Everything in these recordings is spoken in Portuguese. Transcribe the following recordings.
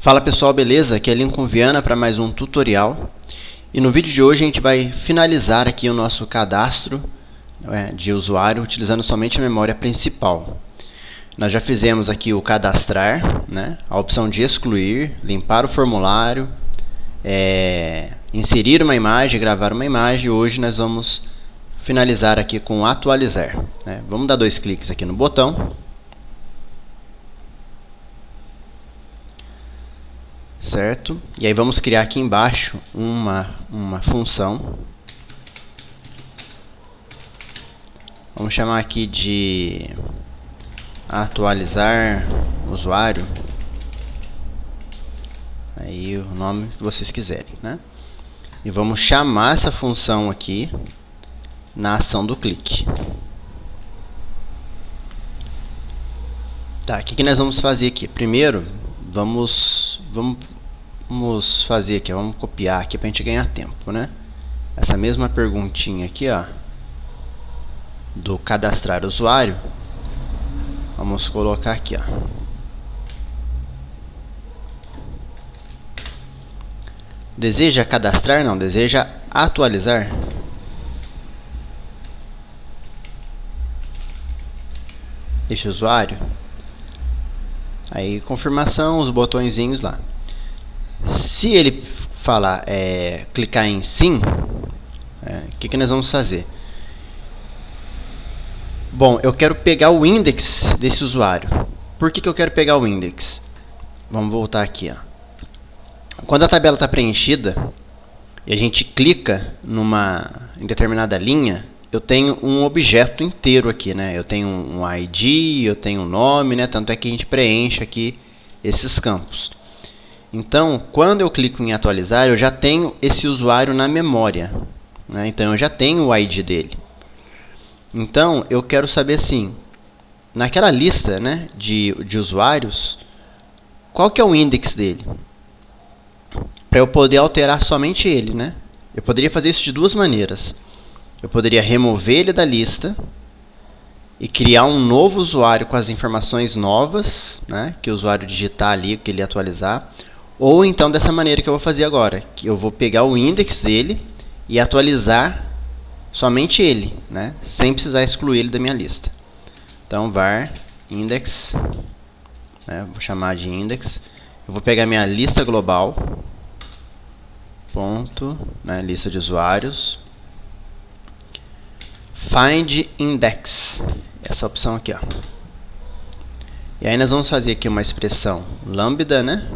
Fala pessoal, beleza? Aqui é Lincoln Viana para mais um tutorial. E no vídeo de hoje a gente vai finalizar aqui o nosso cadastro de usuário utilizando somente a memória principal. Nós já fizemos aqui o cadastrar, né? A opção de excluir, limpar o formulário, inserir uma imagem, gravar uma imagem. Hoje nós vamos finalizar aqui com atualizar, né? Vamos dar 2 cliques aqui no botão. Certo? E aí vamos criar aqui embaixo uma função. Vamos chamar aqui de atualizar usuário. Aí o nome que vocês quiserem, né? E vamos chamar essa função aqui na ação do clique. Tá, o que nós vamos fazer aqui? Primeiro, vamos fazer aqui, vamos copiar aqui para a gente ganhar tempo, né? Essa mesma perguntinha aqui, ó, do cadastrar usuário, vamos colocar aqui, ó. Deseja cadastrar? Não, deseja atualizar? Este usuário. Aí, confirmação, os botõezinhos lá. Se ele falar, clicar em sim, o que nós vamos fazer? Bom, eu quero pegar o index desse usuário. Por que eu quero pegar o index? Vamos voltar aqui, ó. Quando a tabela está preenchida e a gente clica em determinada linha, eu tenho um objeto inteiro aqui, né? Eu tenho um ID, eu tenho um nome, né? Tanto é que a gente preenche aqui esses campos. Então, quando eu clico em atualizar, eu já tenho esse usuário na memória, né? Então, eu já tenho o ID dele. Então, eu quero saber assim, naquela lista, né, de usuários, qual que é o index dele? Para eu poder alterar somente ele, né? Eu poderia fazer isso de duas maneiras. Eu poderia remover ele da lista e criar um novo usuário com as informações novas, né, que o usuário digitar ali, que ele atualizar. Ou então dessa maneira que eu vou fazer agora, que eu vou pegar o index dele e atualizar somente ele, né, sem precisar excluir ele da minha lista. Então, var index, né, vou chamar de index. Eu vou pegar minha lista global, ponto, né, lista de usuários, find index, essa opção aqui, ó. E aí nós vamos fazer aqui uma expressão lambda, né,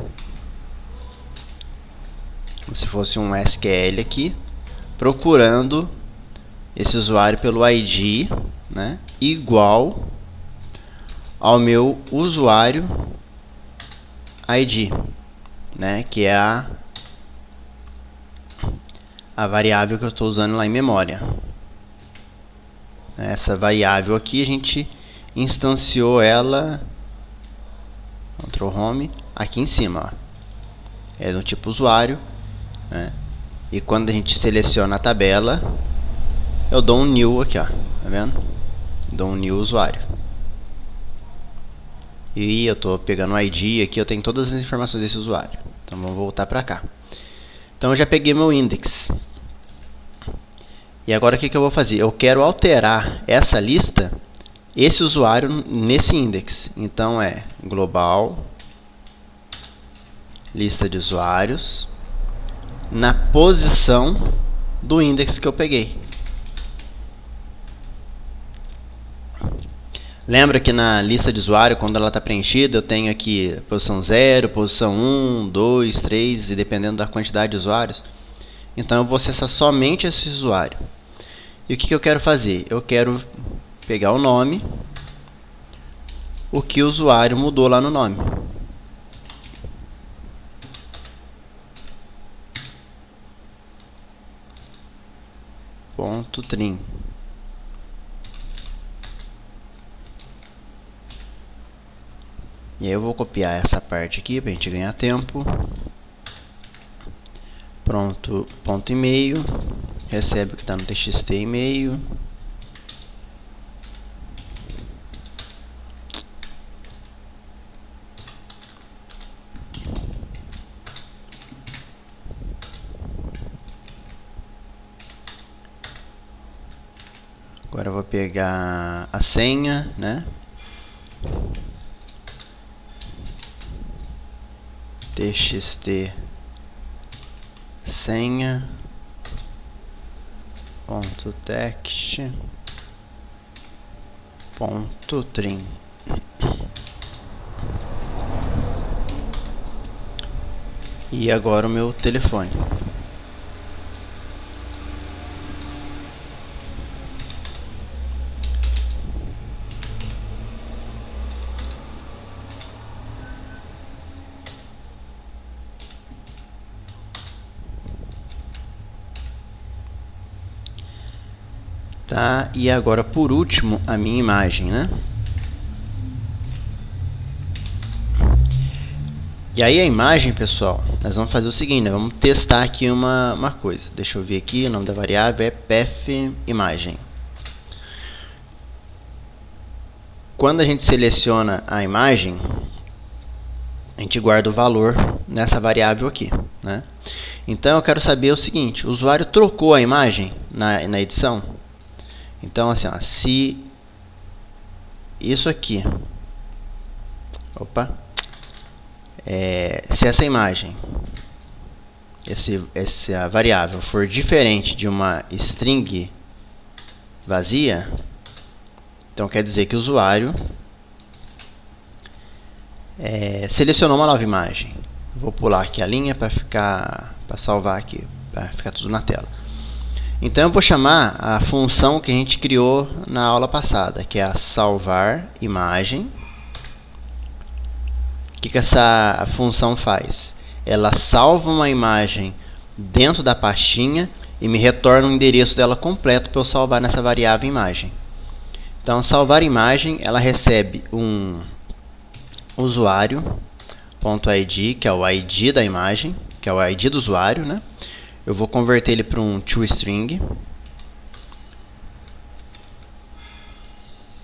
como se fosse um SQL aqui, procurando esse usuário pelo ID, né, igual ao meu usuário ID, né, que é a variável que eu estou usando lá em memória. Essa variável aqui a gente instanciou ela, Ctrl Home, aqui em cima, ó. É do tipo usuário, né? E quando a gente seleciona a tabela, eu dou um new aqui, ó, tá vendo? Dou um new usuário. E eu estou pegando o ID aqui, eu tenho todas as informações desse usuário. Então vamos voltar para cá. Então eu já peguei meu index. E agora o que eu vou fazer? Eu quero alterar essa lista, esse usuário nesse index. Então é global, lista de usuários, na posição do index que eu peguei. Lembra que na lista de usuário, quando ela está preenchida, eu tenho aqui posição 0, posição 1, 2, 3, e dependendo da quantidade de usuários. Então eu vou acessar somente esse usuário. E o que eu quero fazer? Eu quero pegar o nome, o que o usuário mudou lá no nome. Ponto trim. E aí eu vou copiar essa parte aqui para a gente ganhar tempo. Pronto, ponto e-mail. Recebe o que está no txt e-mail. Agora eu vou pegar a senha, né? txt senha ponto text ponto trim. E agora o meu telefone. Tá? E agora, por último, a minha imagem, né? E aí a imagem, pessoal, nós vamos fazer o seguinte, né? Vamos testar aqui uma coisa. Deixa eu ver aqui, o nome da variável é pathImagem. Quando a gente seleciona a imagem, a gente guarda o valor nessa variável aqui, né? Então eu quero saber o seguinte, o usuário trocou a imagem na edição? Então assim, ó, se isso aqui, se essa imagem, essa variável for diferente de uma string vazia, então quer dizer que o usuário selecionou uma nova imagem. Vou pular aqui a linha para salvar aqui, para ficar tudo na tela. Então eu vou chamar a função que a gente criou na aula passada, que é a salvar imagem. O que essa função faz? Ela salva uma imagem dentro da pastinha e me retorna o endereço dela completo para eu salvar nessa variável imagem. Então, salvar imagem, ela recebe um usuário.id, que é o ID da imagem, que é o ID do usuário, né? Eu vou converter ele para um toString,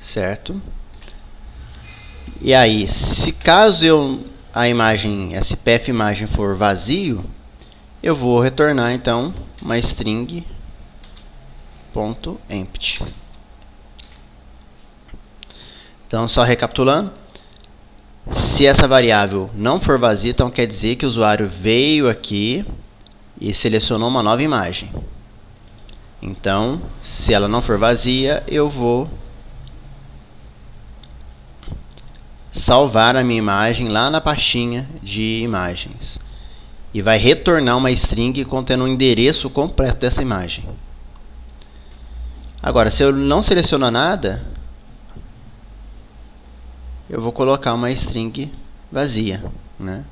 certo? E aí, se caso a imagem, esse pathImagem for vazio, eu vou retornar então uma string .empty. Então, só recapitulando, se essa variável não for vazia, então quer dizer que o usuário veio aqui e selecionou uma nova imagem. Então, se ela não for vazia, eu vou salvar a minha imagem lá na pastinha de imagens. E vai retornar uma string contendo o endereço completo dessa imagem. Agora, se eu não selecionar nada, eu vou colocar uma string vazia, né?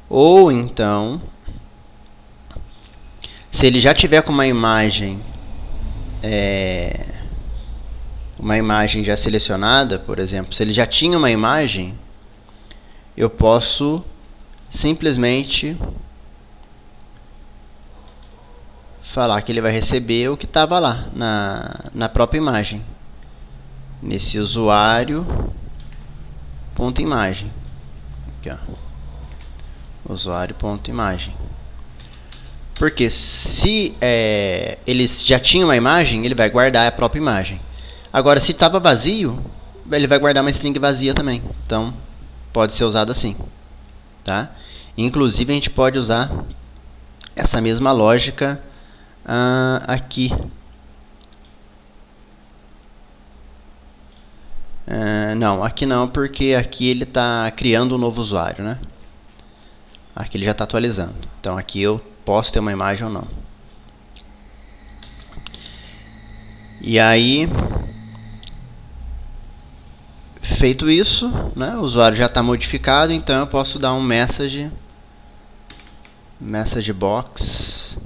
Ou então, se ele já tiver com uma imagem já selecionada, por exemplo, se ele já tinha uma imagem, eu posso simplesmente falar que ele vai receber o que estava lá na própria imagem, nesse usuário.imagem. Aqui, ó. Usuário.imagem. Porque se ele já tinha uma imagem, ele vai guardar a própria imagem. Agora, se estava vazio, ele vai guardar uma string vazia também. Então, pode ser usado assim. Tá? Inclusive, a gente pode usar essa mesma lógica aqui. Não, aqui não, porque aqui ele está criando um novo usuário, né? Aqui ele já está atualizando. Então, aqui eu posso ter uma imagem ou não. E aí, feito isso, né, o usuário já está modificado, então eu posso dar um message box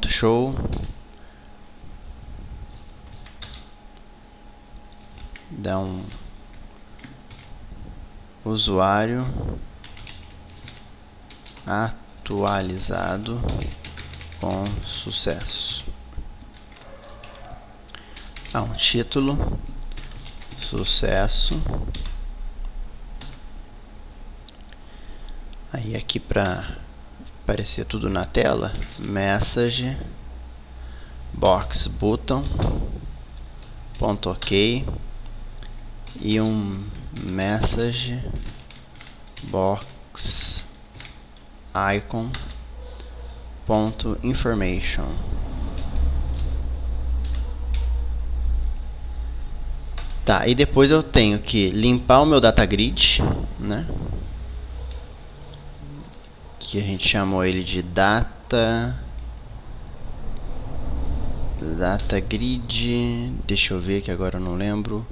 .show dá um usuário atualizado com sucesso. Um título, sucesso. Aí aqui para aparecer tudo na tela, message box button ponto ok e um message box icon ponto information. Tá, e depois eu tenho que limpar o meu data grid, né? Que a gente chamou ele de data grid. Deixa eu ver que agora eu não lembro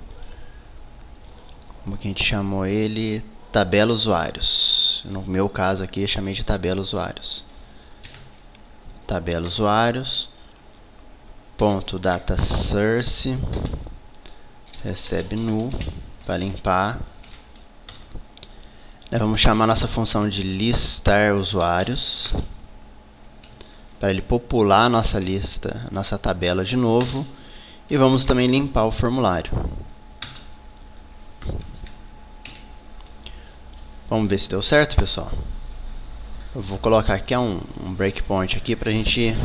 como que a gente chamou ele. Tabela usuários. No meu caso aqui eu chamei de tabela usuários. Tabela usuários ponto data source recebe null para limpar. Nós vamos chamar nossa função de listar usuários para ele popular a nossa lista, a nossa tabela de novo, e vamos também limpar o formulário. Vamos ver se deu certo, pessoal. Eu vou colocar aqui um breakpoint aqui para a gente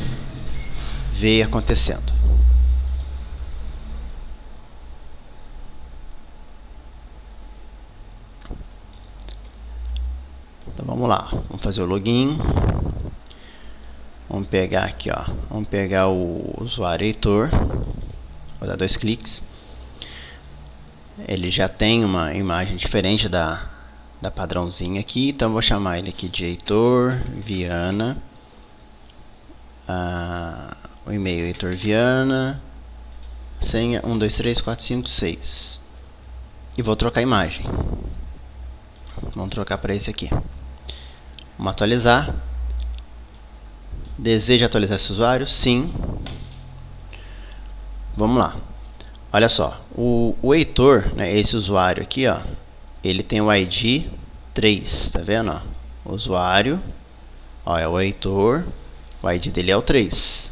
ver acontecendo. Então vamos lá, vamos fazer o login. Vamos pegar aqui, ó. Vamos pegar o usuário Heitor. Vou dar 2 cliques. Ele já tem uma imagem diferente da padrãozinha aqui, então vou chamar ele aqui de Heitor Viana. O e-mail Heitor Viana. Senha 123456. E vou trocar a imagem. Vamos trocar para esse aqui. Vamos atualizar. Deseja atualizar esse usuário? Sim. Vamos lá. Olha só. O Heitor, né, esse usuário aqui, ó, ele tem o ID 3. Tá vendo? Ó? O usuário, ó, é o Heitor. O ID dele é o 3.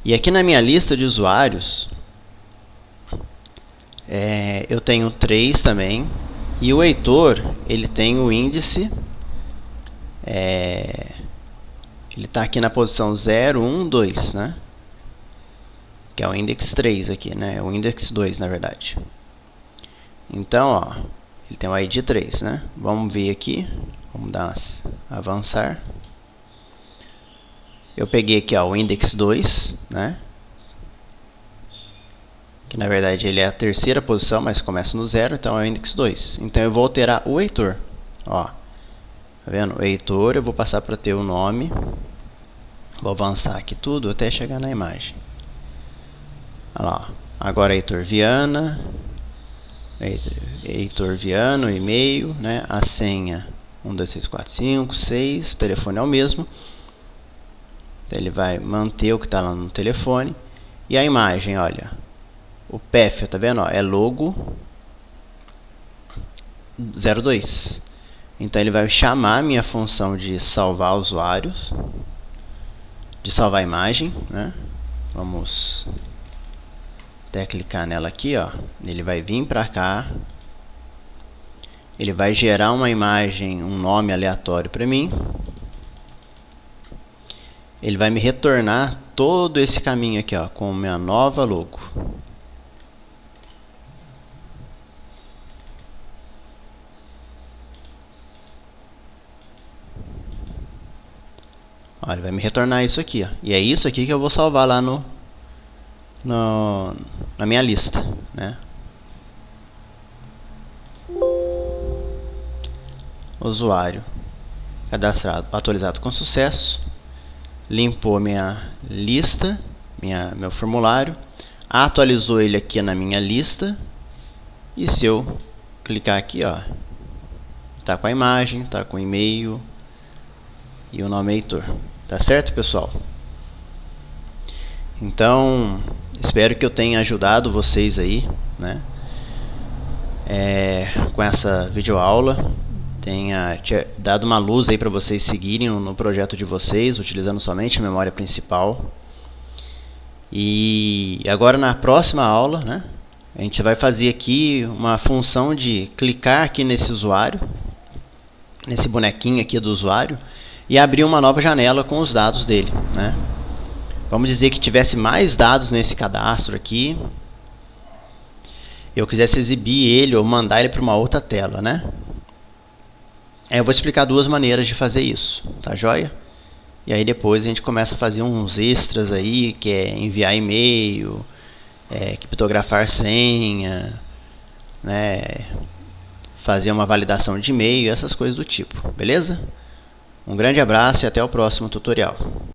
E aqui na minha lista de usuários, eu tenho 3 também. E o Heitor, ele tem o índice, ele está aqui na posição 0, 1, 2, né? Que é o index 3 aqui, né? O index 2, na verdade. Então, ó, ele tem o ID 3, né? Vamos ver aqui, vamos dar avançar. Eu peguei aqui, ó, o index 2, né? Que na verdade ele é a terceira posição, mas começa no 0, então é o index 2. Então eu vou alterar o Heitor. Ó, tá vendo? O Heitor, eu vou passar para ter o nome. Vou avançar aqui tudo até chegar na imagem. Olha lá, ó. Agora Heitor Viana. Heitor Viana, o e-mail, né? A senha 123456, o telefone é o mesmo. Então ele vai manter o que está lá no telefone. E a imagem, olha. O path, tá vendo? Ó, é logo 02. Então ele vai chamar a minha função de salvar usuários, de salvar a imagem, né? Vamos até clicar nela aqui, ó. Ele vai vir para cá. Ele vai gerar uma imagem, um nome aleatório para mim. Ele vai me retornar todo esse caminho aqui, ó, com minha nova logo. Ó, ele vai me retornar isso aqui, ó. E é isso aqui que eu vou salvar lá na minha lista, né? Usuário cadastrado, atualizado com sucesso. Limpou minha lista, meu formulário. Atualizou ele aqui na minha lista. E se eu clicar aqui, ó, tá com a imagem, tá com o e-mail e o nome é Heitor. Tá certo, pessoal? Então, espero que eu tenha ajudado vocês aí, né? Com essa videoaula, tenha dado uma luz aí para vocês seguirem no projeto de vocês, utilizando somente a memória principal. E agora na próxima aula, né, a gente vai fazer aqui uma função de clicar aqui nesse usuário, nesse bonequinho aqui do usuário, e abrir uma nova janela com os dados dele, né? Vamos dizer que tivesse mais dados nesse cadastro aqui. Eu quisesse exibir ele ou mandar ele para uma outra tela, né? Eu vou explicar duas maneiras de fazer isso, tá joia? E aí depois a gente começa a fazer uns extras aí, que é enviar e-mail, criptografar senha, né? Fazer uma validação de e-mail, essas coisas do tipo, beleza? Um grande abraço e até o próximo tutorial.